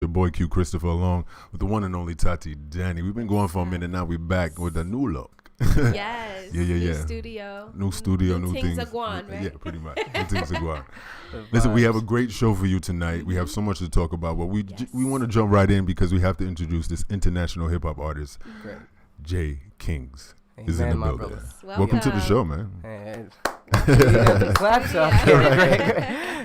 Your boy Q Christopher along with the one and only Tati Danny. We've been going for a minute now. We're back with a new look. Yes. Yeah. New studio. New studio, new things. things. Are gone, right? Yeah, pretty much. New things are gone. Listen, we have a great show for you tonight. We have so much to talk about, but we want to jump right in because we have to introduce this international hip hop artist, Jkinggz. Is in the building. Welcome to the show, man. Claps up.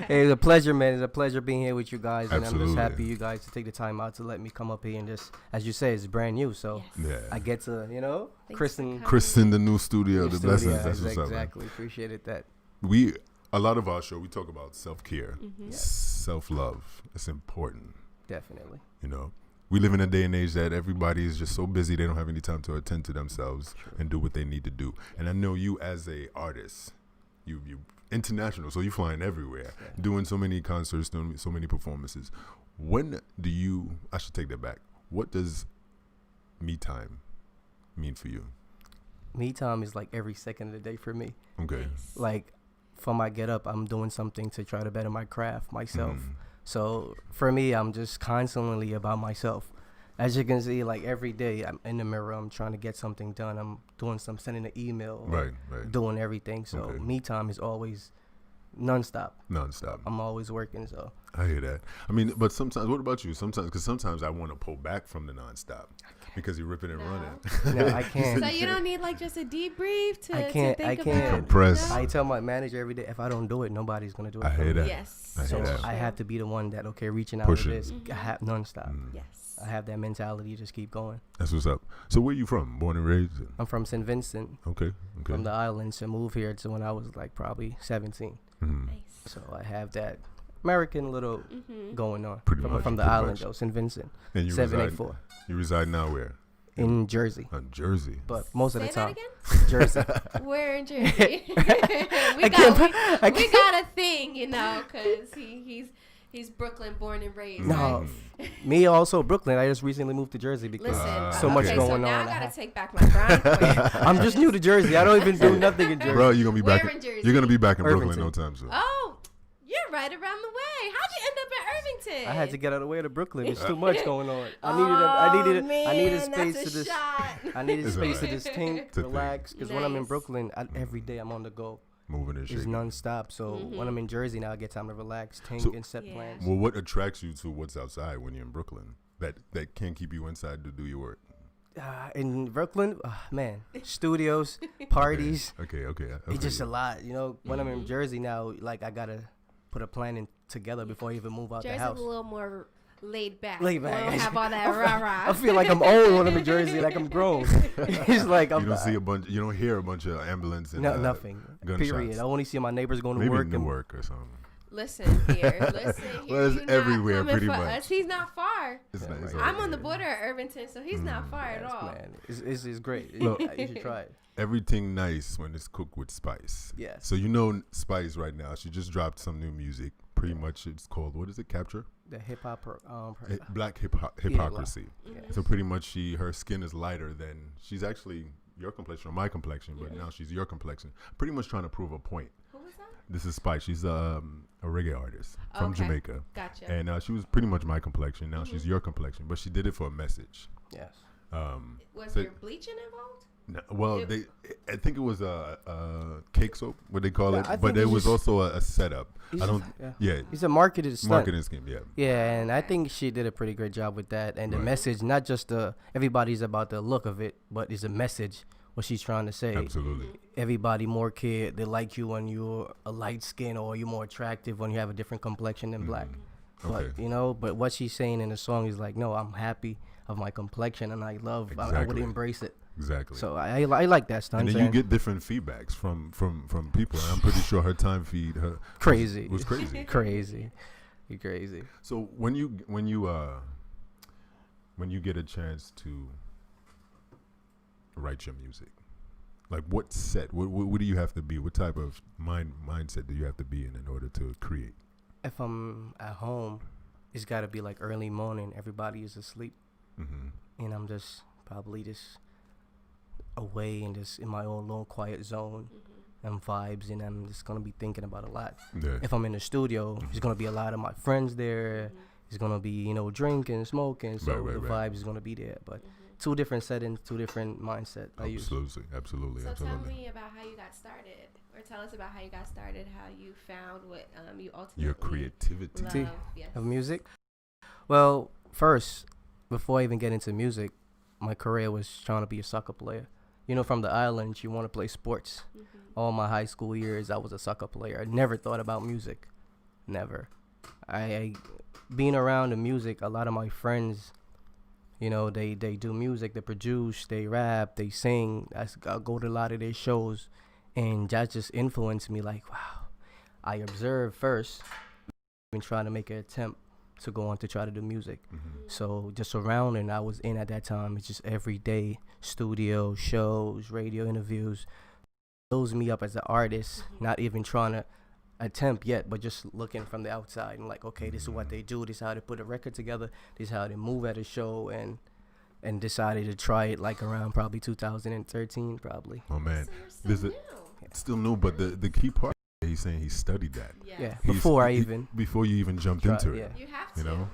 Hey, it's a pleasure, man. It's a pleasure being here with you guys, and Absolutely. I'm just happy you guys to take the time out to let me come up here and just, as you say, it's brand new, so I get to, christen the new studio. The blessings. That's what's up. Exactly. Appreciated that. A lot of our show, we talk about self-care, self-love. It's important. Definitely. You know. We live in a day and age that everybody is just so busy they don't have any time to attend to themselves and do what they need to do. And I know you as a artist, you international, so you're flying everywhere, doing so many concerts, doing so many performances. When do you? I should take that back. What does me time mean for you? Me time is like every second of the day for me. Okay. Like, from I get up, I'm doing something to try to better my craft, myself. So for me, I'm just constantly about myself. As you can see, like every day I'm in the mirror, I'm trying to get something done. I'm doing sending an email, right. doing everything. So me time is always nonstop. I'm always working. So I hear that. I mean, but sometimes, what about you? Sometimes I want to pull back from the nonstop because you're ripping and running. No, I can't. So you don't need like just a debrief to I can't about compress. I tell my manager every day, if I don't do it, nobody's gonna do it. I hear that. Yes. So I have to be the one that reaching out to this. I have nonstop. Yes. I have that mentality. Just keep going. That's what's up. So where you from? Born and raised? I'm from St. Vincent. Okay. From the islands. I moved here to when I was like probably 17. Nice. So I have that American little going on. From the island though, St. Vincent. And you 784. You reside now where? In Jersey. Jersey. But most of the time. Jersey. Where in Jersey? we got a thing, you know, because he's Brooklyn born and raised. No, me also Brooklyn. I just recently moved to Jersey because so much going on. Now I gotta take back my brownie. I'm just new to Jersey. I don't even do nothing in Jersey. Bro, you're gonna be back. In Jersey? You're gonna be back in Brooklyn Irvington. no time soon. Oh, you're right around the way. How'd you end up in Irvington? I had to get out of the way to Brooklyn. There's too much going on. I needed space to just. I needed space to just think, relax. Because when I'm in Brooklyn, every day I'm on the go. Moving and shaking. It's nonstop. So when I'm in Jersey now, I get time to relax, think, and set plans. Well, what attracts you to what's outside when you're in Brooklyn that can't keep you inside to do your work? In Brooklyn, man, studios, parties. Okay. It's just a lot, you know. When I'm in Jersey now, like I gotta put a plan together before I even move out the house. Jersey's a little more laid back. Laid back. We don't have all that rah-rah. I feel like I'm old when I'm in Jersey, like I'm grown. It's like you don't hear a bunch of ambulance and nothing. Gunshots. Period. I only see my neighbors going to Maybe work. Newark or something. Listen here. Well, it's everywhere, pretty much. Us. He's not far. I'm on the border. border of Irvington, so he's not far at all. Man, it's great. Look, you should try it. Everything nice when it's cooked with spice. Yes. So you know Spice right now. She just dropped some new music. Pretty much it's called, what is it, Capture? The hip hop. Black hypocrisy. So pretty much her skin is lighter than, she's actually your complexion or my complexion, but now she's your complexion. Pretty much trying to prove a point. Who was that? This is Spice. She's a reggae artist from Jamaica. Gotcha. And she was pretty much my complexion. Now she's your complexion, but she did it for a message. Yes. Was there bleaching involved? No, well, I think it was a cake soap, what they call it, but it was also a setup. It's a marketing stunt. Marketing scheme, Yeah, and I think she did a pretty great job with that. And the message, not just everybody's about the look of it, but it's a message, what she's trying to say. Absolutely. Everybody more kid, they like you when you're a light skin or you're more attractive when you have a different complexion than black. But, but what she's saying in the song is like, no, I'm happy of my complexion and I would embrace it. Exactly. So I like that stunt. And then you get different feedbacks from people. And I'm pretty sure her time feed crazy. Was crazy. Crazy. So when you get a chance to write your music, like what do you have to be? What type of mindset do you have to be in order to create? If I'm at home, it's got to be like early morning. Everybody is asleep. And I'm just probably just away and just in my own little quiet zone and vibes, and I'm just gonna be thinking about a lot. If I'm in the studio, there's gonna be a lot of my friends there. it's gonna be, you know, drinking, smoking, so Right, the right. vibe is gonna be there. But two different settings, two different mindset. Absolutely. So tell me about how you got started, or tell us about how you got started, how you found what you ultimately Your creativity love. Yes. Of music. Well, first, before I even get into music, my career was trying to be a soccer player. You know, from the islands, you want to play sports. All my high school years, I was a soccer player. I never thought about music. Never. I being around the music, a lot of my friends, you know, they do music, they produce, they rap, they sing. I go to a lot of their shows, and that just influenced me. Like, wow, I observed first, and trying to make an attempt to go on to try to do music. So just surrounding I was in at that time, it's just every day studio shows, radio interviews, builds me up as an artist. Not even trying to attempt yet, but just looking from the outside and like, okay, this is what they do, this is how they put a record together, this is how they move at a show, and decided to try it like around probably 2013 probably. Oh man, So you're still new. still new, but the key part, he's saying he studied that. Yes. Before you even jumped into it. You have to. You know?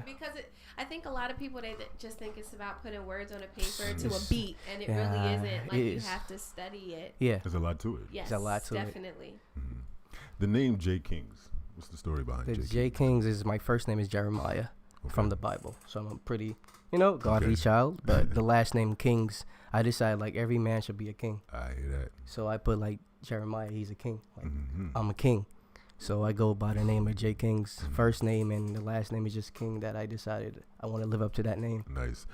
Because I think a lot of people, they just think it's about putting words on a paper to a beat, and it really isn't. Like, you have to study it. Yeah. There's a lot to it. Yes, There's a lot to it. definitely. The name Jkinggz. What's the story behind The Jkinggz? Jkinggz is my first name is Jeremiah from the Bible. So I'm a pretty, you know, godly child. But the last name Kingz, I decided like every man should be a king. I hear that. So I put like Jeremiah, he's a king. Like I'm a king. So I go by the name of Jkinggz, first name, and the last name is just King. That I decided I want to live up to that name. Nice.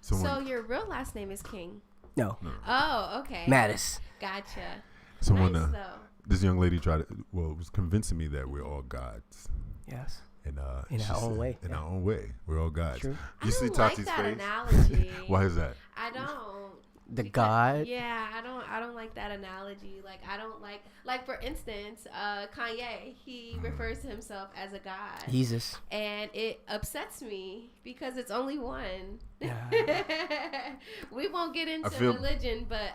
So your real last name is King? No. Oh, okay. Mattis. Gotcha. Someone, nice, though. this young lady was convincing me that we're all gods. Yes. And in our own way. In our own way, we're all gods. True. You see I don't like Tati's that face? analogy. Why is that? I don't. The God. Yeah, I don't like that analogy. Like, I don't like for instance, Kanye, he refers to himself as a god. Jesus. And it upsets me because it's only one. Yeah. We won't get into feel- religion, but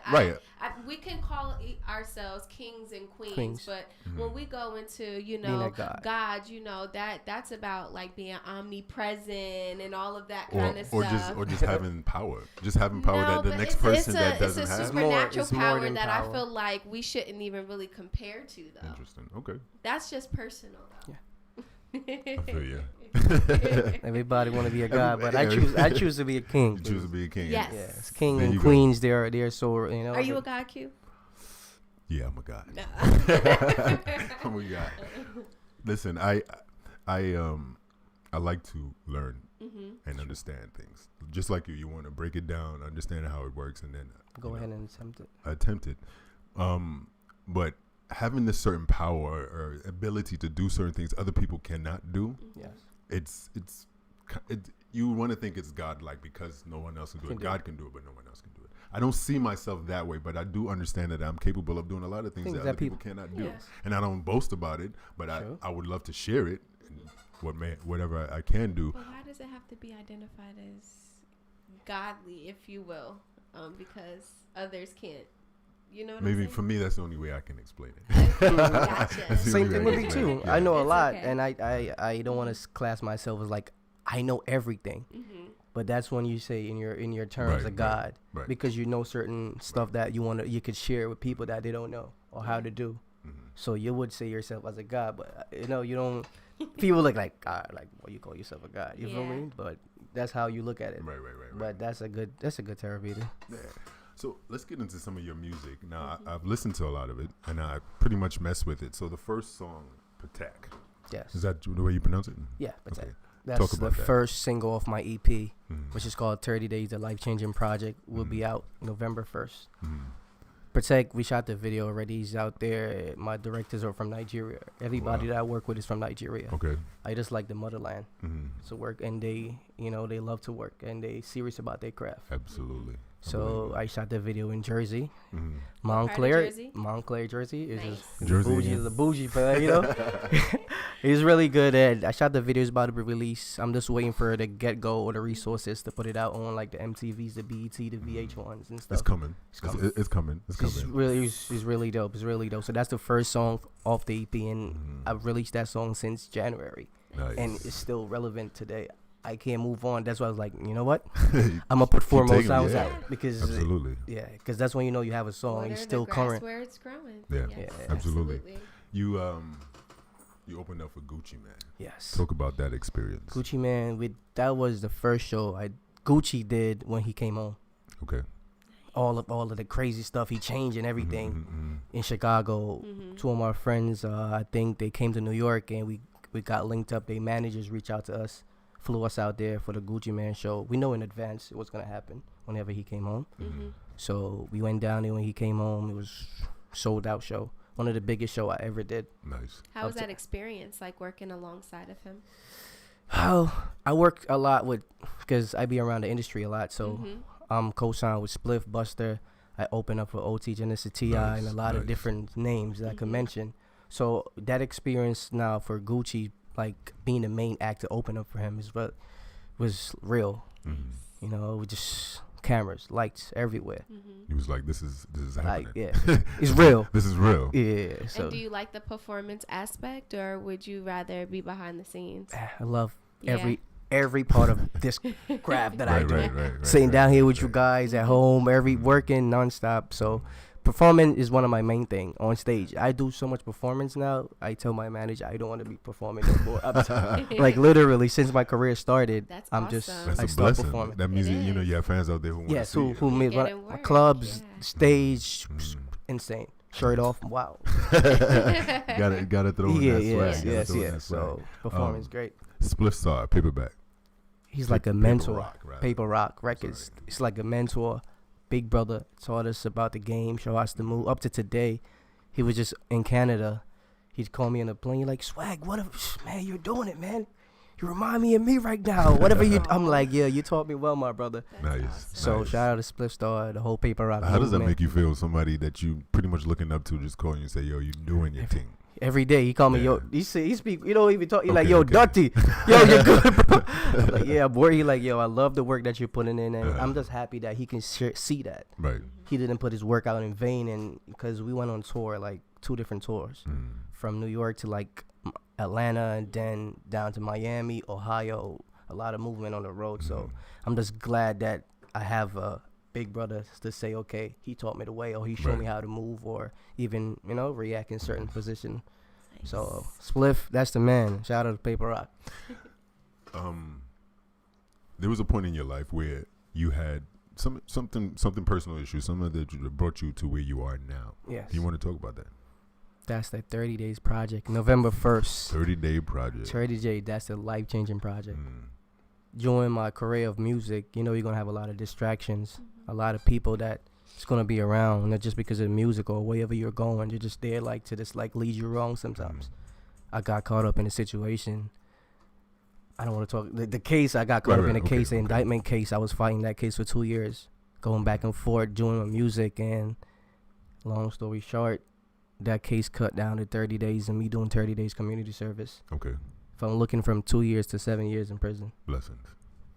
we can call ourselves kings and queens. But when we go into, you know, God, you know, that's about like being omnipresent and all of that kind of stuff. Or just having power. Just having power that the next person that doesn't have. It's a supernatural It's more power than that power. I feel like we shouldn't even really compare to, though. Interesting. Okay. That's just personal, though. I feel you. Everybody want to be a god, but I choose to be a king. You choose to be a king. Yes. Yes, king There and you go. queens. They're so, you know. Are you a god, Q? Yeah, I'm a god. No. I'm a god. Listen, I like to learn and understand things. Just like you want to break it down, understand how it works, and then go ahead and attempt it. Attempt it. But having this certain power or ability to do certain things other people cannot do, Yes. you want to think it's God-like because no one else can do it. do God can do it, but no one else can do it. I don't see myself that way, but I do understand that I'm capable of doing a lot of things that other people cannot do. Yes. And I don't boast about it, but I would love to share it, and whatever I can do. But why does it have to be identified as godly, if you will? Because others can't. You know what I'm Maybe saying? for me, that's the only way I can explain it. Gotcha. That's the Same only thing way I with me can too. explain it. I know a It's lot, okay. and I don't want to class myself as like I know everything. But that's when you say in your terms Right, of God, right. because you know certain stuff that you could share with people that they don't know or how to do. So you would say yourself as a God, but you know you don't. People look like God, like well, you call yourself a God. You feel me? But that's how you look at it. Right. But that's a good therapy. Yeah. So let's get into some of your music. Now, I've listened to a lot of it, and I pretty much mess with it. So the first song, Patek. Yes. Is that the way you pronounce it? Yeah, Patek. Okay. That's Talk the about that. first single off my EP, which is called 30 Days, The Life Changing Project. Will be out November 1st. Protect, we shot the video already. He's out there. My directors are from Nigeria. Everybody that I work with is from Nigeria. Okay. I just like the motherland to work, and they love to work, and they serious about their craft. Absolutely. So I shot the video in Jersey, Part of Jersey? Montclair, Jersey. Is Nice. just Jersey, bougie, yeah. the bougie, but you know, he's really good at. I shot the video; it's about to be released. I'm just waiting for the get go or the resources to put it out on like the MTVs, the BET, the VH1s and stuff. It's coming. It's coming. It's coming. It's coming. It's really dope. It's really dope. So that's the first song off the EP, and I've released that song since January. Nice. And it's still relevant today. I can't move on. That's why I was like, you know what? I'm gonna put 4 more sounds out because absolutely, because that's when you know you have a song. It's still current. Where it's growing. Yeah, absolutely. You opened up for Gucci Mane. Yes. Talk about that experience. Gucci Mane. That was the first show Gucci did when he came home. Okay. All of the crazy stuff he changed and everything in Chicago. 2 of my friends, I think they came to New York and we got linked up. They managers reached out to us. Flew us out there for the Gucci Mane show. We know in advance it was gonna happen whenever he came home. So we went down there when he came home. It was sold out show. One of the biggest show I ever did. Nice. How was that experience, like working alongside of him? Oh, I work a lot because I be around the industry a lot. So I'm co-signed with Spliff, Buster. I open up for OT, Genesis, T.I., and a lot of different names that I could mention. So that experience now for Gucci, like being the main act to open up for him is what was real. You know, with just cameras, lights everywhere. He was like, "This is happening." Like, it's real. This is real. Yeah. So and do you like the performance aspect, or would you rather be behind the scenes? I love every part of this craft that I do. Right, Sitting down here with you guys at home, working nonstop. So performing is one of my main thing on stage. I do so much performance now. I tell my manager I don't want to be performing no more. Like literally since my career started, That's I'm awesome. just That's I a start blessing. performing. That means you have fans out there who want to see you. who made clubs, stage, insane. Shirt off, wow. gotta throw in that swag. Yes. So performance great. Spliff Star, Paperback. He's like a mentor. Paper Rock Records. It's like a mentor. Big brother taught us about the game, show us the move. Up to today, he was just in Canada. He'd call me on the plane, like, Swag, man, you're doing it, man. You remind me of me right now. Whatever I'm like, yeah, you taught me well, my brother. Nice. Awesome. So shout out to Spliff Star, the whole Paper Rock. How does that make you feel? Somebody that you pretty much looking up to just calling you and say, yo, you doing your thing. Every day he call me, yo. He speak. You don't even talk. He like, yo, Dirty. Yo, you're good, bro. I'm like, yeah, boy. He like, yo, I love the work that you're putting in, and I'm just happy that he can see that. Right. He didn't put his work out in vain, and because we went on tour, like 2 different tours, from New York to like Atlanta, and then down to Miami, Ohio. A lot of movement on the road. So I'm just glad that I have a big brother to say, okay, he taught me the way, or he showed me how to move, or even, react in certain position. Nice. So Spliff, that's the man. Shout out to Paper Rock. There was a point in your life where you had something personal issue, something that brought you to where you are now. Yes. Do you want to talk about that? That's that 30 days project, November 1st. 30-day project. 30 days, that's a life-changing project. During my career of music, you're going to have a lot of distractions, a lot of people that it's going to be around, not just because of music or wherever you're going. You're just there to just lead you wrong sometimes. I got caught up in a situation. I don't want to talk. The case, I got caught up in a case, the indictment case. I was fighting that case for 2 years, going back and forth, doing my music. And long story short, that case cut down to 30 days and me doing 30 days community service. Okay. So I'm looking from 2 years to 7 years in prison. Blessings.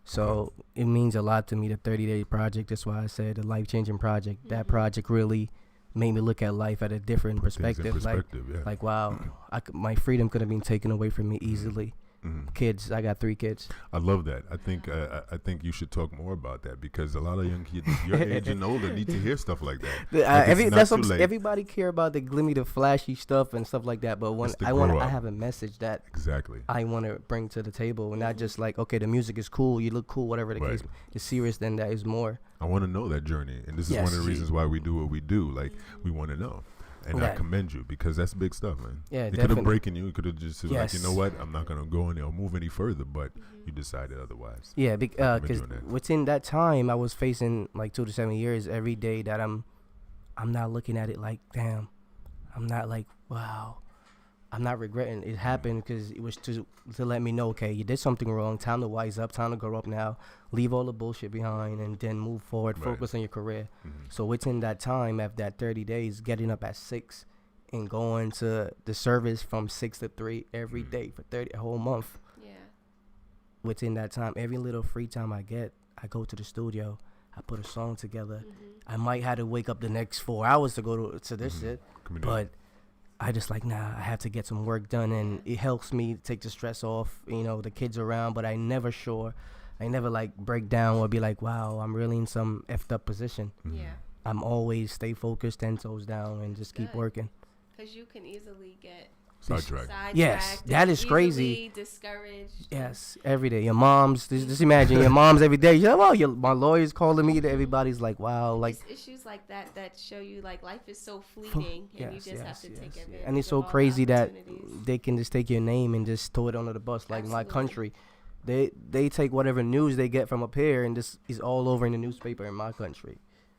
So it means a lot to me, the 30-day project. That's why I said the life-changing project. That project really made me look at life at a different perspective. Like, wow, my freedom could have been taken away from me easily. Kids, I got 3 kids. I love that. I think you should talk more about that, because a lot of young kids your age and older need to hear stuff like that. Everybody care about the glimmy, the flashy stuff and stuff like that. But when I have a message that I want to bring to the table, and not just like, okay, the music is cool, you look cool, whatever the case. It's serious than that. Is more. I want to know that journey, and this is one of the reasons why we do what we do. Like, we want to know. And I commend you, because that's big stuff, man. Yeah, it could have broken you. It could have just said, like, you know what? I'm not going to go in there or move any further, but you decided otherwise. Yeah, because within that time, I was facing like 2 to 7 years every day that I'm not looking at it like, damn. I'm not like, wow. I'm not regretting it happened, because it was to let me know, okay, you did something wrong. Time to wise up. Time to grow up now. Leave all the bullshit behind and then move forward. Focus on your career. So within that time, after that 30 days, getting up at 6 and going to the service from 6 to 3 every day for a whole month. Yeah. Within that time, every little free time I get, I go to the studio. I put a song together. I might have to wake up the next 4 hours to go to this shit, but I just like, nah, I have to get some work done, and it helps me take the stress off, the kids around, but I never like break down or be like, wow, I'm really in some effed up position. Yeah. I'm always stay focused, 10 toes down, and just keep working. Because you can easily get sidetracked. Yes, that is crazy. Discouraged. Yes, every day. Your mom's, just imagine your mom's every day. You're like, well, my lawyer's calling me. Everybody's like, wow. Like it's issues like that show you like life is so fleeting, and you just have to take advantage. And it's so crazy that they can just take your name and just throw it under the bus. Like my country, they take whatever news they get from up here, and this is all over in the newspaper in my country.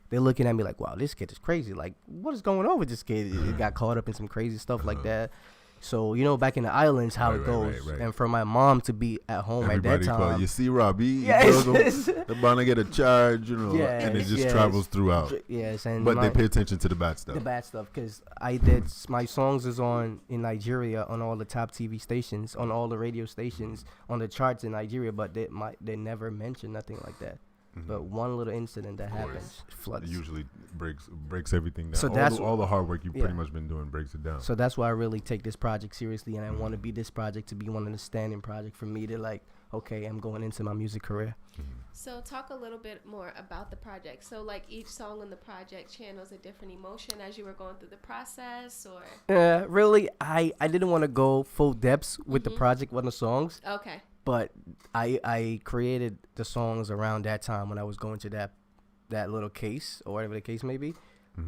They're looking at me like, wow, this kid is crazy. Like, what is going on with this kid? He got caught up in some crazy stuff like that. So, back in the islands, how it goes. Right. And for my mom to be at home at that time. You see, Robbie, they're about to get a charge, and it just travels throughout. Yes. But they pay attention to the bad stuff. The bad stuff, because my songs is on in Nigeria on all the top TV stations, on all the radio stations, on the charts in Nigeria, but they never mention nothing like that. But one little incident that happens floods. It usually breaks everything down. So that's all the hard work you've pretty much been doing breaks it down. So that's why I really take this project seriously, and I want to be this project to be one of the standing project for me to like, okay, I'm going into my music career. So talk a little bit more about the project. So like each song on the project channels a different emotion as you were going through the process, or? Really, I didn't want to go full depths with the project with the songs. Okay. But I created the songs around that time when I was going to that little case or whatever the case may be.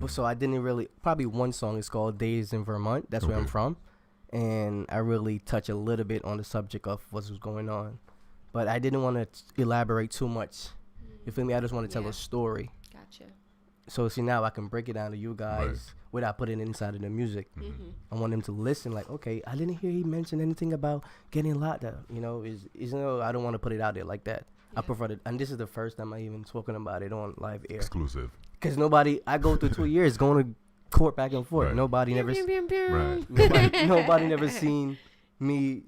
So I didn't really, probably one song is called Days in Vermont. That's where I'm from. And I really touch a little bit on the subject of what was going on. But I didn't want to elaborate too much. You feel me? I just want to tell a story. Gotcha. So see, now I can break it down to you guys without putting it inside of the music. I want them to listen like, okay, I didn't hear he mention anything about getting locked up. I don't want to put it out there like that. I prefer to, and this is the first time I even talking about it on live air. Exclusive. Because I go through 2 years going to court back and forth. Nobody never seen me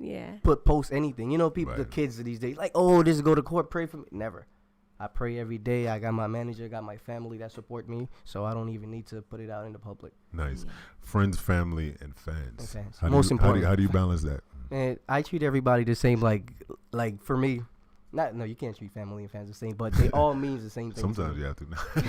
post anything. People, the kids these days, like, oh, just go to court, pray for me. Never. I pray every day. I got my manager, got my family that support me, so I don't even need to put it out in the public. Nice. Friends, family, and fans. Most important. How do you balance that? And I treat everybody the same. Like for me, you can't treat family and fans the same, but they all means the same thing. Sometimes you have to.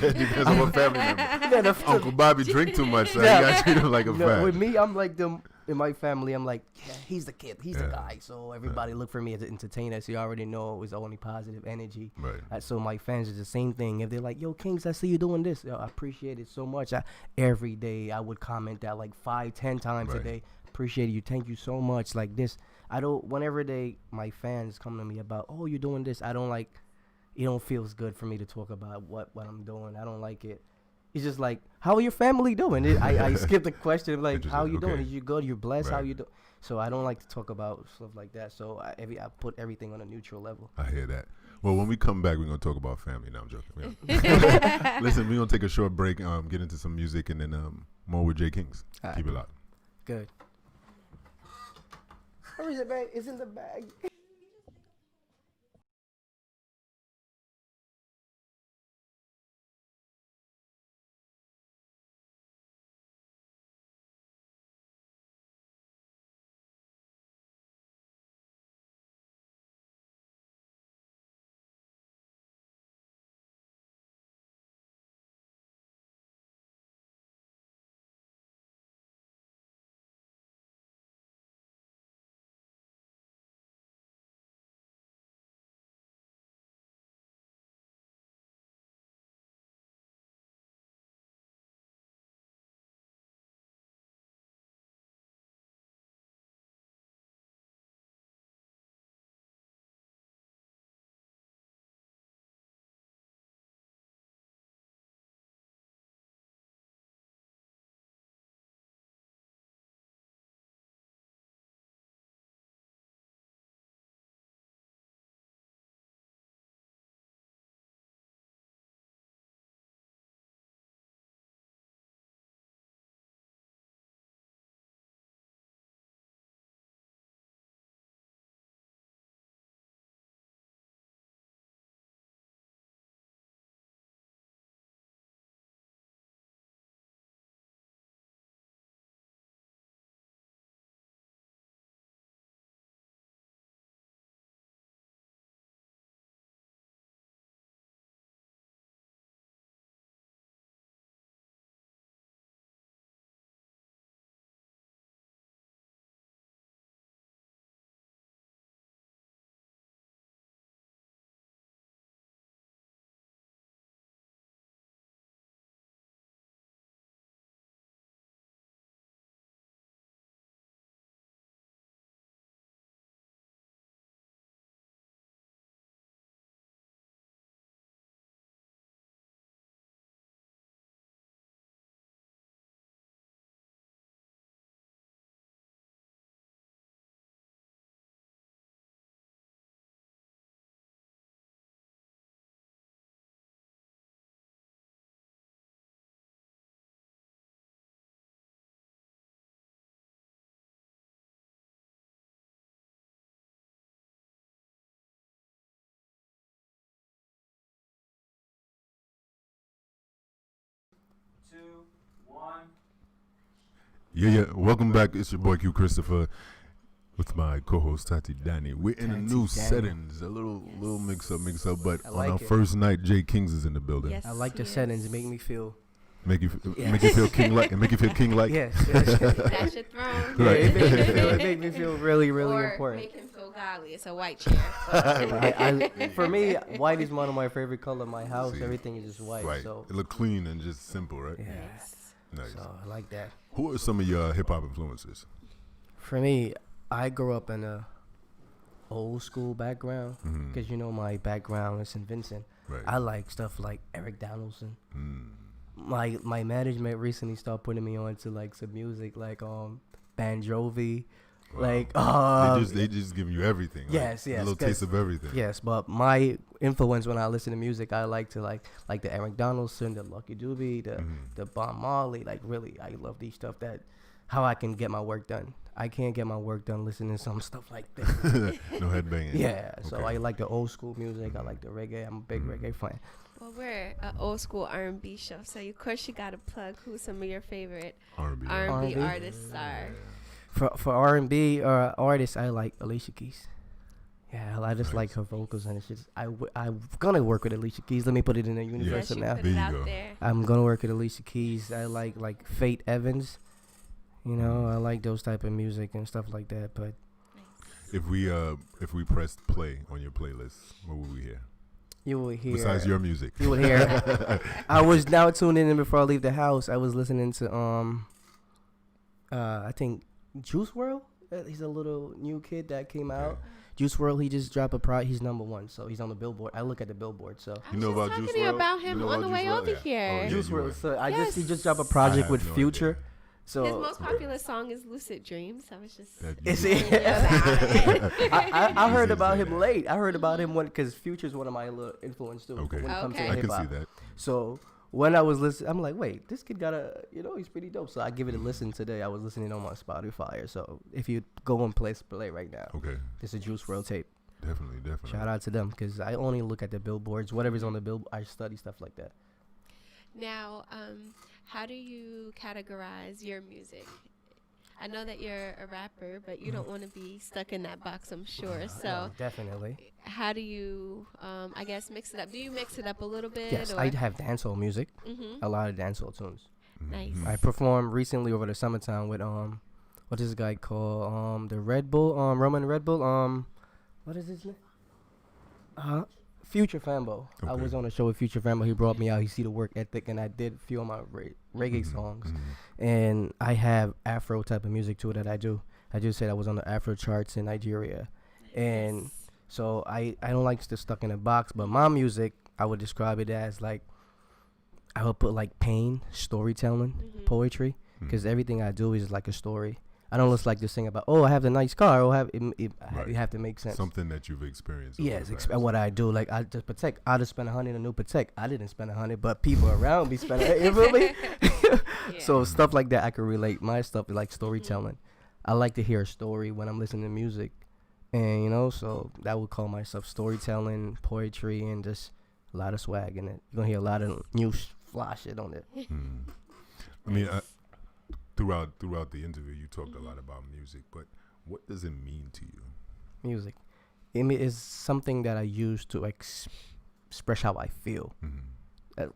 It depends on what family member. Uncle Bobby drink too much, so you got to treat him like a fan. With me, I'm like them. In my family, I'm like, yeah, he's the kid, he's the guy. So everybody look for me as an entertainer. So you already know it's only positive energy. Right. So my fans is the same thing. If they're like, yo, Jkinggz, I see you doing this. Yo, I appreciate it so much. Every day I would comment that like 5-10 times a day. Appreciate you. Thank you so much. Like this, whenever my fans come to me about, oh, you're doing this, I don't like, it don't feels good for me to talk about what I'm doing. I don't like it. It's just like, how are your family doing? I skipped the question of like, how you doing? Is you good? You're blessed? How you doing? So I don't like to talk about stuff like that. So I put everything on a neutral level. I hear that. Well, when we come back, we're going to talk about family. No, I'm joking. Yeah. Listen, we're going to take a short break, get into some music, and then more with Jkinggz. Keep it locked. Good. Where is it, babe? It's in the bag. 1. Yeah. Welcome back. It's your boy Q Christopher with my co-host Tati Danny. We're in a new settings, a little mix up. But on our first night, Jkinggz is in the building. Yes, I like the settings. Make me feel. Make you feel king-like and make you feel king-like. Yes. That's your throne. Right. It made me feel really, really or important. Make him feel godly. It's a white chair. For me, white is one of my favorite colors. My house, everything is just white. Right. So it look clean and just simple, right? Yes. Nice. So I like that. Who are some of your hip hop influences? For me, I grew up in a old school background because my background is in Vincent. Right. I like stuff like Eric Donaldson. My management recently started putting me on to like some music like Bon Jovi. Wow. Like they just give you everything. Yes, a little taste of everything. Yes, but my influence when I listen to music, I like to like the Eric Donaldson, the Lucky Dube, the Bob Marley. Like really, I love these stuff. That how I can get my work done. I can't get my work done listening to some stuff like that. No headbanging. Yeah, so I like the old school music. I like the reggae. I'm a big reggae fan. Well, we're an old school R&B show, so of course you got to plug who some of your favorite R&B artists are. For R&B artists, I like Alicia Keys. Yeah, I just like her vocals, and it's just I'm gonna work with Alicia Keys. Let me put it in the universe now. There you go. I'm gonna work with Alicia Keys. I like Faith Evans. I like those type of music and stuff like that. But if we pressed play on your playlist, what would we hear? You will hear. Besides your music, you will hear. I was now tuning in before I leave the house. I was listening to I think Juice WRLD. He's a little new kid that came out. Juice WRLD, he just dropped he's number 1, so he's on the Billboard. I look at the Billboard, so you know about Juice WRLD? About him on the way over here. Oh, Juice WRLD. So he just dropped a project with Future. Idea. So his most popular song is "Lucid Dreams." I was just. I heard about him late. I heard about him because Future's one of my little influence too. Okay. When it comes to I hip-hop. can see that. So when I was listening, I'm like, wait, this kid he's pretty dope. So I give it a listen today. I was listening on my Spotify. So if you go and play right now, this is a Juice WRLD tape. Definitely. Shout out to them because I only look at the billboards. Whatever's on the billboard, I study stuff like that. Now, how do you categorize your music? I know that you're a rapper, but you don't want to be stuck in that box, I'm sure. So definitely. How do you, I guess, mix it up? Do you mix it up a little bit? Yes, I have dancehall music. A lot of dancehall tunes. Nice. I performed recently over the summertime with what is this guy called? The Red Bull, Roman Red Bull. What is his name? Future Fambo. Okay. I was on a show with Future Fambo. He brought me out. He see the work ethic, and I did a few of my reggae songs. And I have Afro type of music too that I do. I just said I was on the Afro charts in Nigeria. And so I don't like to stuck in a box, but my music, I would describe it as like, I would put like pain, storytelling, poetry, because everything I do is like a story. I don't just like to sing about, I have the nice car, you have to make sense. Something that you've experienced. Yes, what I do. Like, I just Patek, I just spent $100 on a new Patek. I didn't spend $100, but people around me spent it. You feel me? So stuff like that, I can relate. My stuff is like storytelling. I like to hear a story when I'm listening to music. And, so that would call myself storytelling, poetry, and just a lot of swag in it. You're going to hear a lot of new fly shit on it. I mean, Throughout the interview, you talked a lot about music, but what does it mean to you? Music. It is something that I use to express how I feel.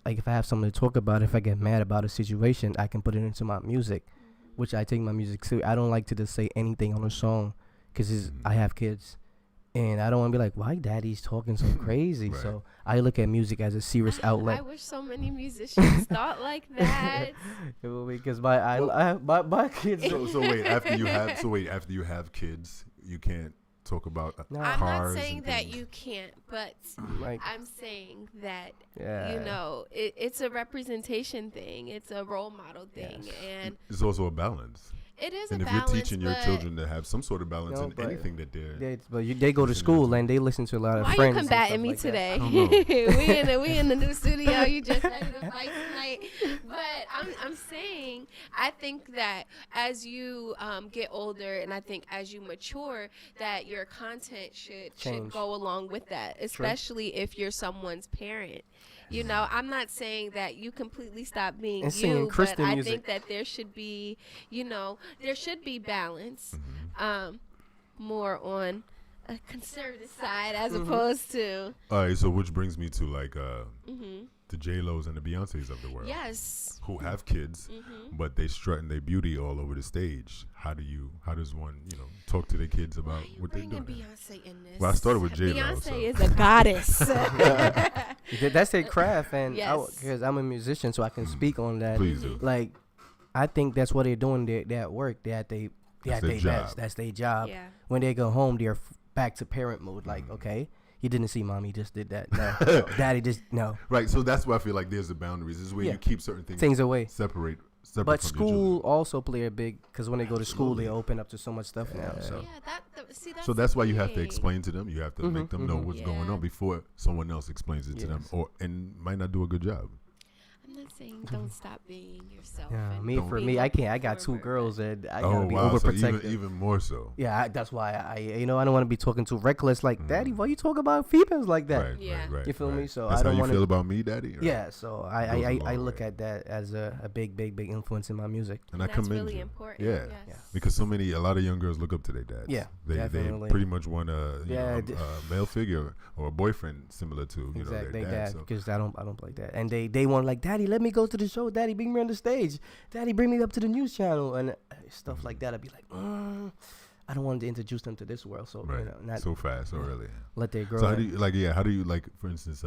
Like if I have something to talk about, if I get mad about a situation, I can put it into my music, which I take my music to. I don't like to just say anything on a song because I have kids. And I don't want to be like, why daddy's talking so crazy? Right. So I look at music as a serious outlet. I wish so many musicians thought like that. Because my kids. So wait, after you have kids, you can't talk about cars. I'm not saying that you can't, but I'm saying that it's a representation thing. It's a role model thing, and it's also a balance. It is and a if balance, you're teaching your children to have some sort of balance in anything that they go to school and they listen to a lot of friends. Why are you combating me today? we in the new studio. You just ready to fight tonight. But I'm saying, I think that as you get older, and I think as you mature, that your content should go along with that, especially if you're someone's parent. You know, I'm not saying that you completely stop being and you, Christian but I music. think that there should be, there should be balance, more on a conservative side as opposed to. All right, so which brings me to like the J-Los and the Beyoncés of the world. Yes. Who have kids, but they strutting their beauty all over the stage. How does one, talk to their kids about what they're doing? Beyonce in this? Well, I started with J-Lo. Beyonce is a goddess. That's their craft, and yes. because I'm a musician, so I can speak on that. Please do. Like, I think that's what they're doing. They're at work. They're at their best. That's their job. Yeah. When they go home, they're back to parent mode. Like, okay, you didn't see mommy just did that. No, daddy just no. Right. So that's why I feel like there's the boundaries. This is where you keep certain things away. Separate but school also play a big, because when they go to school, they open up to so much stuff now. So so that's why you have to explain to them. You have to make them know what's going on before someone else explains it to them, and might not do a good job. I'm not saying don't stop being yourself. Yeah, I can't. I got 2 girls, and I gotta be overprotective. So even more so. Yeah, that's why I don't want to be talking too reckless. Like, Daddy, why you talk about females like that? Right. You feel me? So that's I don't how you feel about me, Daddy. Yeah. So I look at that as a big influence in my music. And I commend really you. important. Yeah. Because a lot of young girls look up to their dads. Yeah, they pretty much want a male figure or a boyfriend similar to their dad. Because I don't play that, and they want like, Daddy, let me go to the show. Daddy, bring me on the stage. Daddy, bring me up to the news channel and stuff like that. I'd be like, I don't want to introduce them to this world. So not so fast, so early. Let they grow. So how do you like, for instance,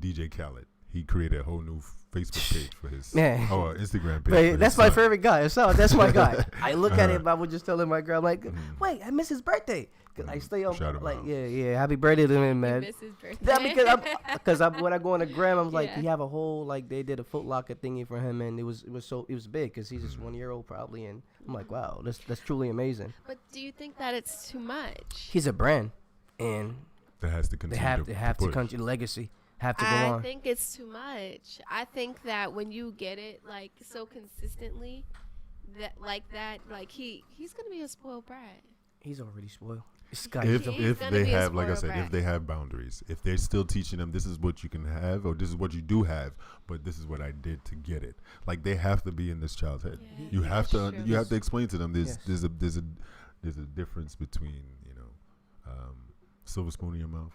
DJ Khaled? He created a whole new Facebook page for his Instagram page. But that's my favorite guy. So that's my guy. I look at him. I would just tell my girl, I'm like, wait, I miss his birthday. Cause I stay up like, happy birthday to him, man. Miss his birthday. Because when I go on the gram, I'm like, he have a whole, like, they did a Foot Locker thingy for him, and it was big because he's just 1 year old probably, and I'm like, wow, that's truly amazing. But do you think that it's too much? He's a brand, and that has to continue. They have to continue legacy. Have to go on. I think it's too much. I think that when you get it like so consistently, that he's gonna be a spoiled brat. He's already spoiled. If they have, like I said, if they have boundaries, if they're still teaching them, this is what you can have, or this is what you do have, but this is what I did to get it. Like, they have to be in this child's head. Yeah. You have to explain to them there's a difference between silver spoon in your mouth.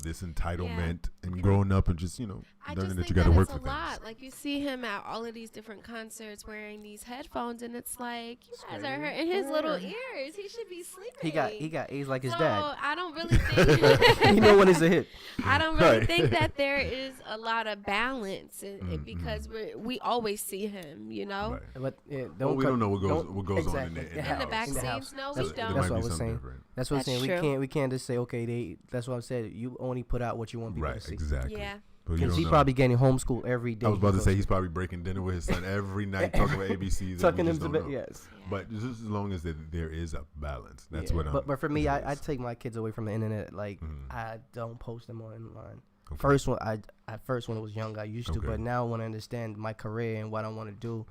This entitlement and growing up and just, learning that you got to work with things. A lot. Like, you see him at all of these different concerts wearing these headphones, and it's like, you guys are hurting his little ears. He should be sleeping. He got A's like his dad. So I don't really think when it's a hit. I don't really think that there is a lot of balance because we always see him, Right. But we don't know what goes on in the back scenes. No, we don't. That's what I was saying. That's what I'm saying. We can't just say, okay, that's what I said. You only put out what you want people to see. Exactly. Yeah. Because he's probably getting homeschooled every day. I was about to say he's probably breaking dinner with his son every night, talking about ABCs. Tucking him to bed, yes. But just as long as there is a balance, that's what I'm. But for me, I take my kids away from the internet. Like, I don't post them online. Okay. First, when I was young, I used to. But now when I understand my career and what I want to do,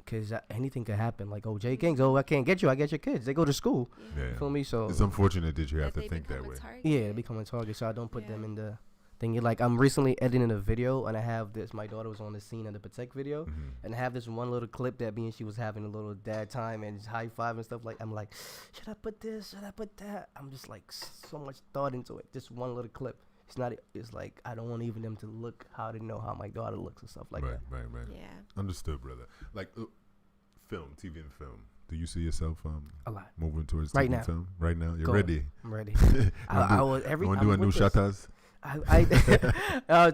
because anything could happen. Like, Jkinggz, I can't get you. I get your kids. They go to school. Yeah. You feel me? So it's unfortunate that you have to think that way. Yeah, they become a target. So I don't put them in the thing. Like, I'm recently editing a video, and I have this. My daughter was on the scene of the Protect video, and I have this one little clip that me and she was having a little dad time and high five and stuff. Like, I'm like, should I put this? Should I put that? I'm just like so much thought into it. Just one little clip. It's like I don't want even them to look how to know how my daughter looks and stuff like that. Right. Yeah. Understood, brother. Like, film, TV and film. Do you see yourself a lot moving towards right TV now? And film? Right now, you're ready. I'm ready. I was every. Want to do a new Shatas?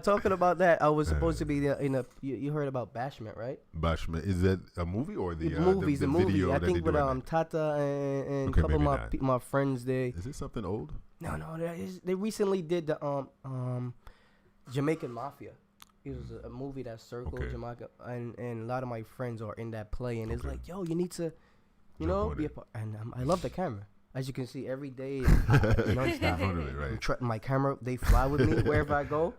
Talking about that, I was supposed to be in a. You heard about Bashment, right? Bashment, is that a movie or the movies? The movie. video I that think with Tata and a couple of my friends. Is it something old? No. They recently did the Jamaican Mafia. It was a movie that circled Jamaica, and a lot of my friends are in that play, and it's like, yo, you need to, you know, be a part. And I love the camera. As you can see, every day, nonstop. Right. My camera, they fly with me wherever I go.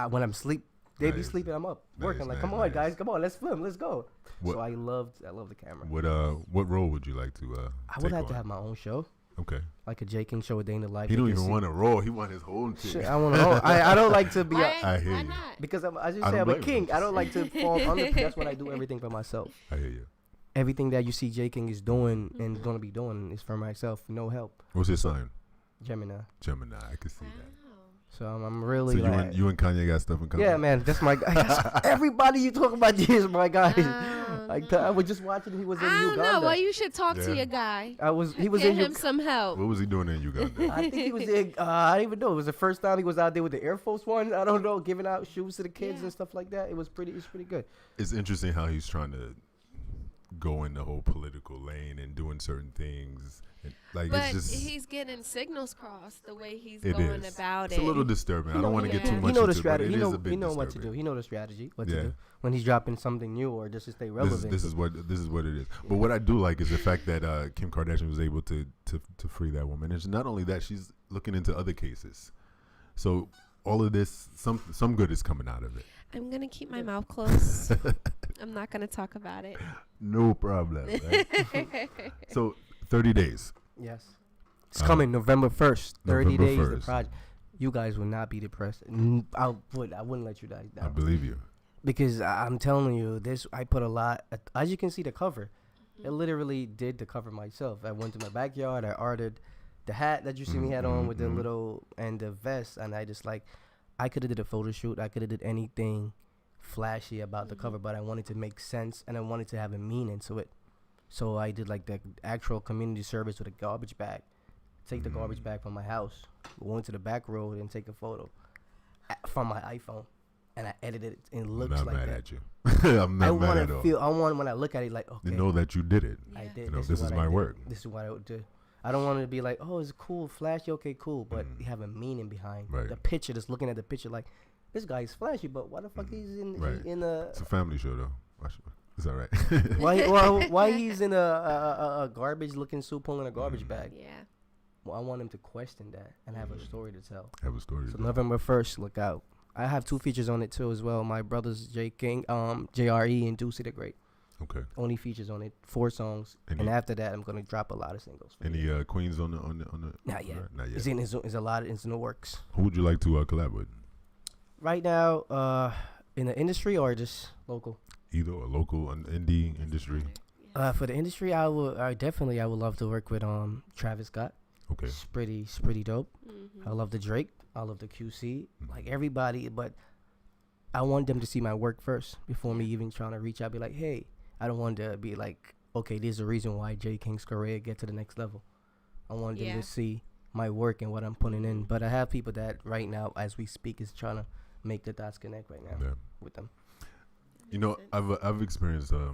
When I'm asleep, they be sleeping. I'm up working. Come on, guys, come on, let's film, let's go. So I love the camera. What role would you like to? I would like to have my own show. Okay. Like a Jkinggz show, a day in the life. He don't even want a role. He want his whole thing. Shit, I want a role. I don't like to be. I hear you. Because as you say, I'm a king. I don't like to fall under. That's when I do everything for myself. I hear you. Everything that you see Jkinggz is doing and gonna be doing is for myself, no help. What's his sign? Gemini. I can see that. So I'm really. So you and Kanye got stuff in common. Yeah, man, that's my guy. Everybody you talk about is my guy. I was just watching. He was in Uganda. I don't know. Well, you should talk to your guy. He was Get him some help. What was he doing in Uganda? I think he was in. I don't even know. It was the first time he was out there with the Air Force One. I don't know, giving out shoes to the kids and stuff like that. It was pretty good. It's interesting how he's trying to go in the whole political lane and doing certain things. Like, but it's just, he's getting signals crossed the way he's going about it. It's a little disturbing. I don't want to get too much into it, the strategy. but it is a bit he know disturbing. what to do. He know the strategy, what to do when he's dropping something new or just to stay relevant. This is what it is. But what I do like is the fact that Kim Kardashian was able to free that woman. And not only that, she's looking into other cases. So all of this, some good is coming out of it. I'm gonna keep my mouth closed. I'm not gonna talk about it. No problem. Right? So 30 days. Yes. It's coming November 1st. 30 days, the project. You guys will not be depressed. I wouldn't let you guys down. I believe you. Because I'm telling you, I put a lot. As you can see, the cover. I literally did the cover myself. I went to my backyard. I ordered the hat that you see me had on with the little and the vest. And I just I could have did a photo shoot. I could have did anything flashy about the cover. But I wanted to make sense. And I wanted to have a meaning to it. So I did the actual community service with a garbage bag. Take the garbage bag from my house, go into the back road and take a photo from my iPhone, and I edited it and it looks like that. I'm not mad at you. I'm not mad at all. I want when I look at it okay. You know that you did it. I did. You know, this is my work. This is what I would do. I don't want it to be like, oh, it's cool, flashy, okay, cool, but you have a meaning behind the picture. Just looking at the picture like, this guy is flashy, but why the fuck he's in a? It's a family show though. It's all right. why he's in a garbage looking suit pulling a garbage bag? Yeah. Well, I want him to question that and have a story to tell. So November 1st, look out. I have 2 features on it too as well. My brothers Jkinggz, JRE and Deucey the Great. Okay. Only features on it, 4 songs, and after that, I'm gonna drop a lot of singles. Any queens on the? Not yet. Not yet. It's a lot. It's in the works. Who would you like to collab with? Right now, in the industry or just local? Either a local indie industry. For the industry, I would love to work with Travis Scott. Okay. It's pretty dope. I love the Drake. I love the QC. Like everybody, but I want them to see my work first before me even trying to reach out. Be like, hey, I don't want to be like, okay, there's a reason why Jkinggz career get to the next level. I want them to see my work and what I'm putting in. But I have people that right now, as we speak, is trying to make the dots connect right now with them. You know, I've experienced a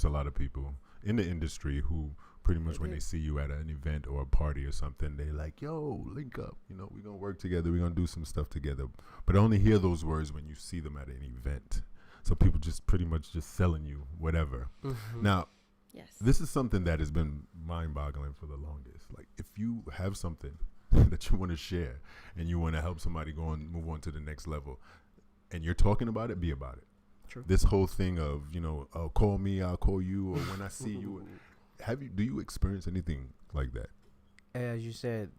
lot of people in the industry who pretty much when they see you at an event or a party or something, they like, yo, link up. You know, we're going to work together. We're going to do some stuff together. But I only hear those words when you see them at an event. So people just pretty much just selling you whatever. Now, this is something that has been mind-boggling for the longest. Like, if you have something that you want to share and you want to help somebody go and move on to the next level and you're talking about it, be about it. True. This whole thing of, you know, call me, I'll call you, or when I see you. Do you experience anything like that? As you said,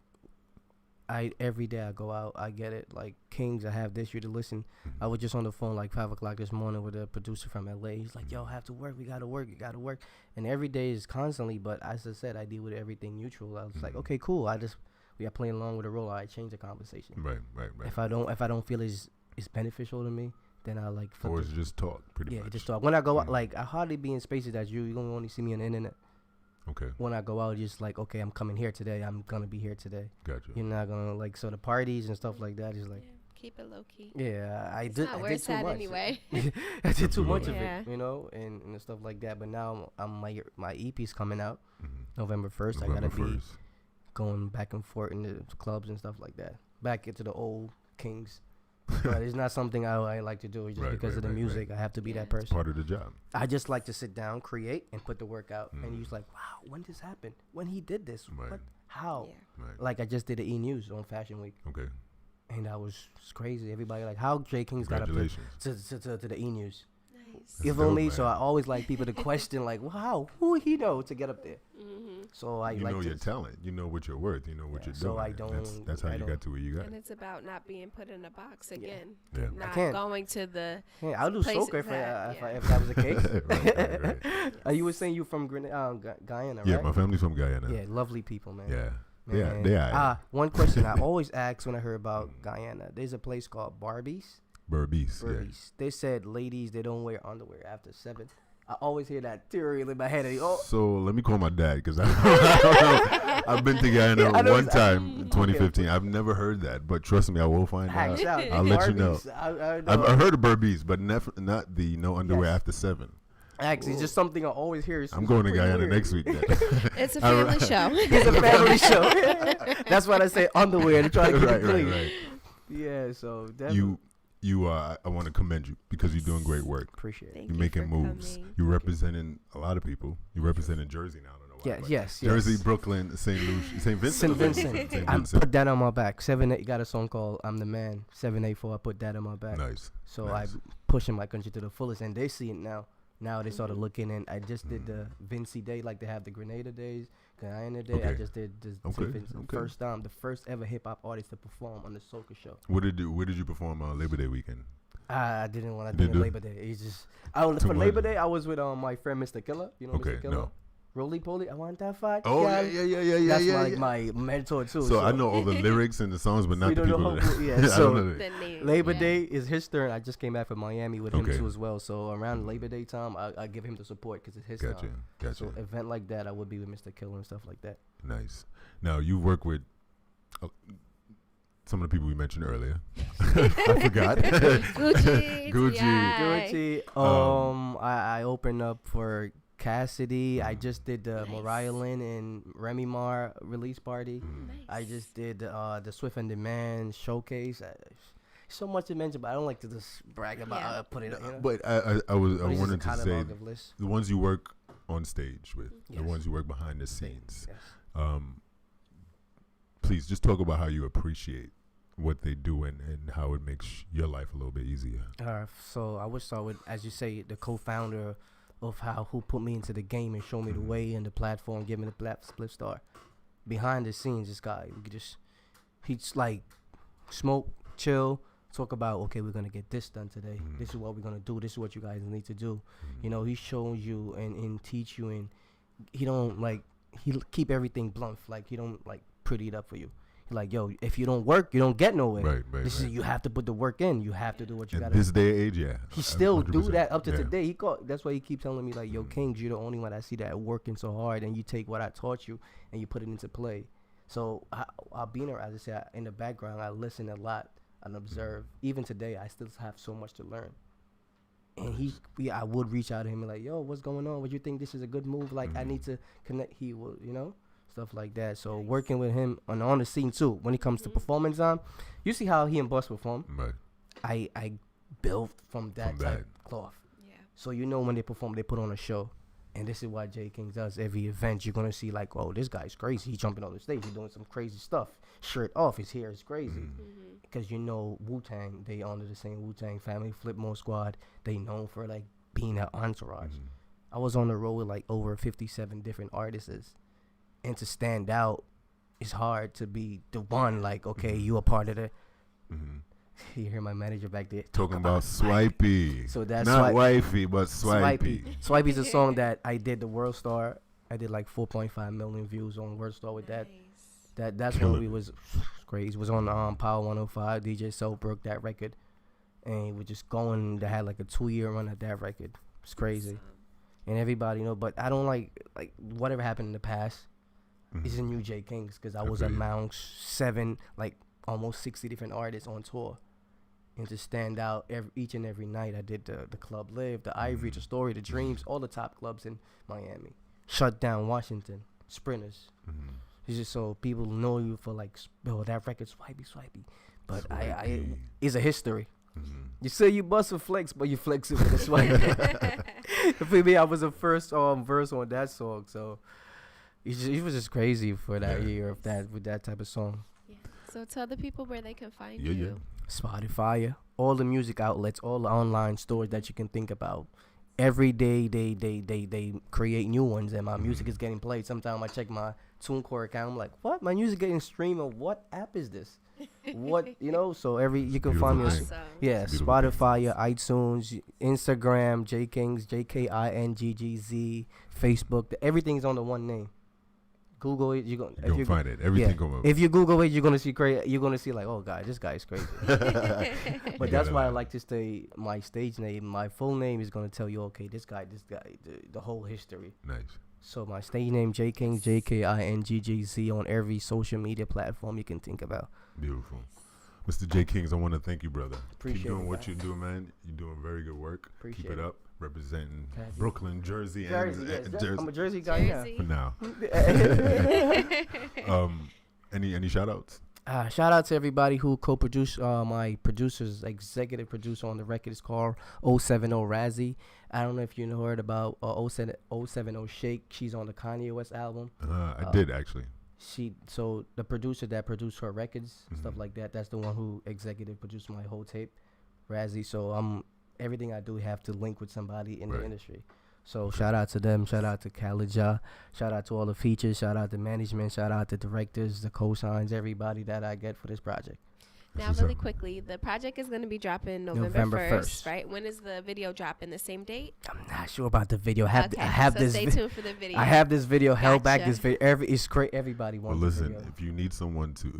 every day I go out, I get it. Like Jkinggz, I have this year to listen. I was just on the phone like 5 o'clock this morning with a producer from LA. He's like, yo, I have to work. We gotta work. You gotta work. And every day is constantly. But as I said, I deal with everything neutral. I was like, okay, cool. We are playing along with the role. I change the conversation. Right. If I don't feel it's beneficial to me, then I like. Or it's just talk, pretty much. Yeah, just talk. When I go out, like I hardly be in spaces that you're gonna only see me on the internet. Okay. When I go out, just like, okay, I'm coming here today. I'm gonna be here today. Gotcha. You're not gonna so the parties and stuff like that is like. Keep it low key. Yeah, I it's did. Not I where did it's too at much. Anyway. I did too much of it, you know, and stuff like that. But now my EP's coming out November 1st. I gotta be going back and forth in the clubs and stuff like that. Back into the old Jkinggz. But it's not something I like to do. It's just because of the music. I have to be that person. It's part of the job. I just like to sit down, create, and put the work out. And he's like, wow, when this happened? When he did this? What? How? Yeah. Like I just did the E-News on Fashion Week. Okay. And that was crazy. Everybody like, how Jkinggz got up to the E-News. Nice. You feel me? So I always like people to question, like, wow, who he know to get up there? So I know your talent. You know what you're worth. You know what you're doing. So I don't. That's how you got to where you got. And it's about not being put in a box again. Yeah. Not going to the. Yeah, I'll do soca if that was the case. Right. You were saying you from Guyana, right? Yeah, my family's from Guyana. Yeah, lovely people, man. Yeah. Man. Yeah. One question I always ask when I hear about Guyana. There's a place called Barbies. Yeah. They said ladies, they don't wear underwear after 7. I always hear that theory in my head. So let me call my dad because I've been to Guyana one time in 2015. I've never heard that, but trust me, I will find out. I'll let you know. I've heard of Barbies, but not the no underwear after 7. Actually, it's just something I always hear. I'm going to Guyana next week. It's a family show. It's a family show. That's why I say underwear to try to keep it clean. Right. Yeah, so definitely. I want to commend you because you're doing great work. Appreciate it. You're making moves. You're representing a lot of people. You're representing Jersey now. I don't know why. Yes. Jersey, Brooklyn, St. Vincent. St. Vincent. I put that on my back. 7-8 got a song called "I'm the Man." 784. I put that on my back. Nice. So I'm pushing my country to the fullest, and they see it now. Now they started looking, and I just did the Vincy Day, like they have the Grenada Days, Guyana Day. I just did the first time, the first ever hip hop artist to perform on the soca show. Where did you perform Labor Day weekend? I didn't want to do Labor Day. It's just for Labor Day I was with my friend Mr. Killer. You know Mr. Killer? No. Roly Poly, I want that fight. Oh yeah. That's my mentor too. So I know all the lyrics and the songs, but not the people. So Labor Day is his turn. I just came back from Miami with him too as well. So around Labor Day time, I give him the support because it's his time. Gotcha. So event like that, I would be with Mr. Killer and stuff like that. Nice. Now you work with some of the people we mentioned earlier. I forgot. Gucci. I opened up for Cassidy. I just did the Mariah Lynn and Remy Ma release party. Nice. I just did the Swift and Demand showcase. So much to mention, but I don't like to just brag about put it up. But I wanted to say the ones you work on stage with, the ones you work behind the scenes. Yes. Please just talk about how you appreciate what they do and how it makes your life a little bit easier. So I would start with, as you say, the co-founder of who put me into the game and showed me the way and the platform, give me the split star. Behind the scenes, this guy, he's like smoke, chill, talk about, okay, we're gonna get this done today. This is what we're gonna do. This is what you guys need to do. You know, he shows you and teach you, and he don't he keep everything blunt. Like he don't pretty it up for you. Like, yo, if you don't work, you don't get nowhere. Right. You have to put the work in. You have to do what you got to do. This day and age, yeah. He still 100%. Do that up to today. That's why he keeps telling me, like, yo, Jkinggz, you're the only one I see that working so hard, and you take what I taught you and you put it into play. So I'll be there, as I said, in the background. I listen a lot and observe. Even today, I still have so much to learn. And I would reach out to him and like, yo, what's going on? Would you think this is a good move? Like, I need to connect. He will, stuff like that. So working with him on the scene too, when it comes to performance time, you see how he and Bus perform. Right. I built from that type cloth. Yeah. So when they perform, they put on a show, and this is what Jkinggz does. Every event, you're gonna see like, oh, this guy's crazy. He's jumping on the stage. He's doing some crazy stuff. Shirt off. His hair is crazy. Because Wu-Tang, they under the same Wu-Tang family. Flipmode Squad, they known for like being an entourage. I was on the road with like over 57 different artists. And to stand out, it's hard to be the one. Like, okay, you a part of the. You hear my manager back there talking about Swipey. So that's not wifey, but Swipey. Swipey's a song that I did the World Star. I did like 4.5 million views on World Star with that. That's when we was crazy. It was on Power 105. DJ Soul broke that record, and we just going. They had like a 2-year run at that record. It's crazy, and everybody but I don't like whatever happened in the past. It's a new Jkinggz because I was amongst 7, almost 60 different artists on tour. And to stand out each and every night, I did the Club Live, the Ivory, the Story, the Dreams, all the top clubs in Miami. Shut down Washington, Sprinters. It's just so people know you for that record, Swipey. But it's a history. You say you bust a flex, but you flex it with a swipe. For me, I was the first verse on that song, so it was just crazy for that year of that with that type of song. Yeah. So tell the people where they can find you. Spotify, all the music outlets, all the online stores that you can think about. Every day they create new ones, and my music is getting played. Sometimes I check my TuneCore account. I'm like, what? My music getting streamed on what app is this? What, so you can find me. Awesome. Spotify, iTunes, Instagram, Jkinggz, Jkinggz, Facebook. Everything's on the one name. Google it. You're gonna find it. Everything come up. If you Google it, you're gonna see crazy. You're gonna see like, oh God, this guy is crazy. But that's why I like to stay my stage name. My full name is gonna tell you, okay, this guy, the whole history. Nice. So my stage name, Jkinggz, Jkinggz on every social media platform you can think about. Beautiful. Mr. Jkinggz, I want to thank you, brother. Appreciate Keep doing it, what you do, man. You're doing very good work. Appreciate Keep it up. Representing Brooklyn, Jersey, Jersey. Jersey. I'm a Jersey guy, Jersey. For now. Any shout outs? Shout out to everybody who co-produced. My producer's executive producer on the record is called 070 Razzie. I don't know if you heard about 070 Shake. She's on the Kanye West album. I did actually. So the producer that produced her records, stuff like that, that's the one who executive produced my whole tape, Razzie. So everything I do have to link with somebody in the industry. So shout out to them, shout out to Khalidja, shout out to all the features, shout out to management, shout out to directors, the cosigns, everybody that I get for this project. Now, really quickly, the project is going to be dropping November 1st, right? When is the video dropping? The same date? I'm not sure about the video. So stay tuned for the video. I have this video held back. This video, it's great. Everybody wants. Well, listen, this video. if you need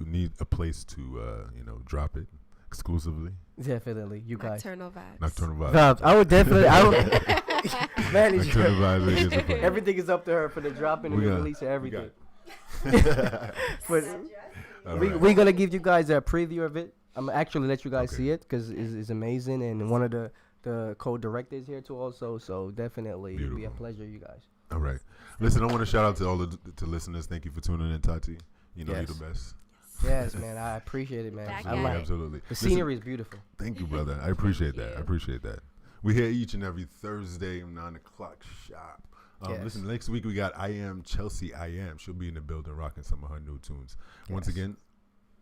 need a place to, drop it exclusively. Definitely, you guys. Nocturnal Vibes. Nocturnal Vibes. I would definitely. Manage Nocturnal Vibes. Everything is up to her for the dropping and the release of everything. We're gonna give you guys a preview of it. I'm actually let you guys see it because it's amazing, and one of the co-directors here too also. So definitely, it'll be a pleasure, you guys. All right, listen. I want to shout out to all the listeners. Thank you for tuning in, Tati. You're the best. Yes, man. I appreciate it, man. Absolutely. The scenery is beautiful. Thank you, brother. I appreciate that. I appreciate that. We're here each and every Thursday, 9 o'clock sharp. Listen, next week we got I Am Chelsea I Am. She'll be in the building rocking some of her new tunes. Once again,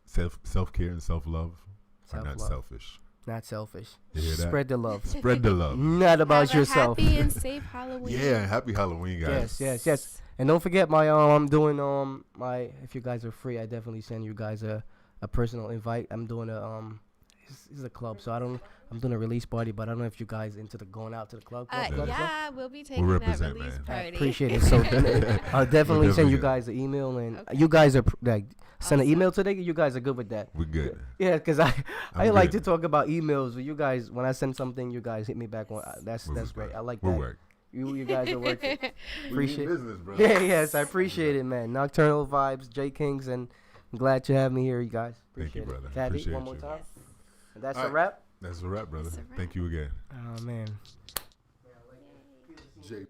self-care and self-love are not selfish. Not selfish. You hear that? Spread the love. Spread the love. Not about yourself. Happy and safe Halloween. Yeah, happy Halloween, guys. Yes. And don't forget I'm doing if you guys are free, I definitely send you guys a personal invite. I'm doing it's a club, so I'm doing a release party, but I don't know if you guys into going out to the club. We'll be taking that release party. I appreciate it. So I'll definitely send you guys an email, and you guys are send an email today. You guys are good with that. We're good. Yeah, because I like to talk about emails. With you guys, when I send something, you guys hit me back on. That's great. I like that. Work. You guys are working. Appreciate business, bro. Yes, I appreciate it, man. Nocturnal Vibes, Jkinggz, and I'm glad to have me here, you guys. Thank you, brother. Caddy, appreciate one more time. Yes. And that's a wrap? That's a wrap, brother. Thank you again. Oh, man. Jay.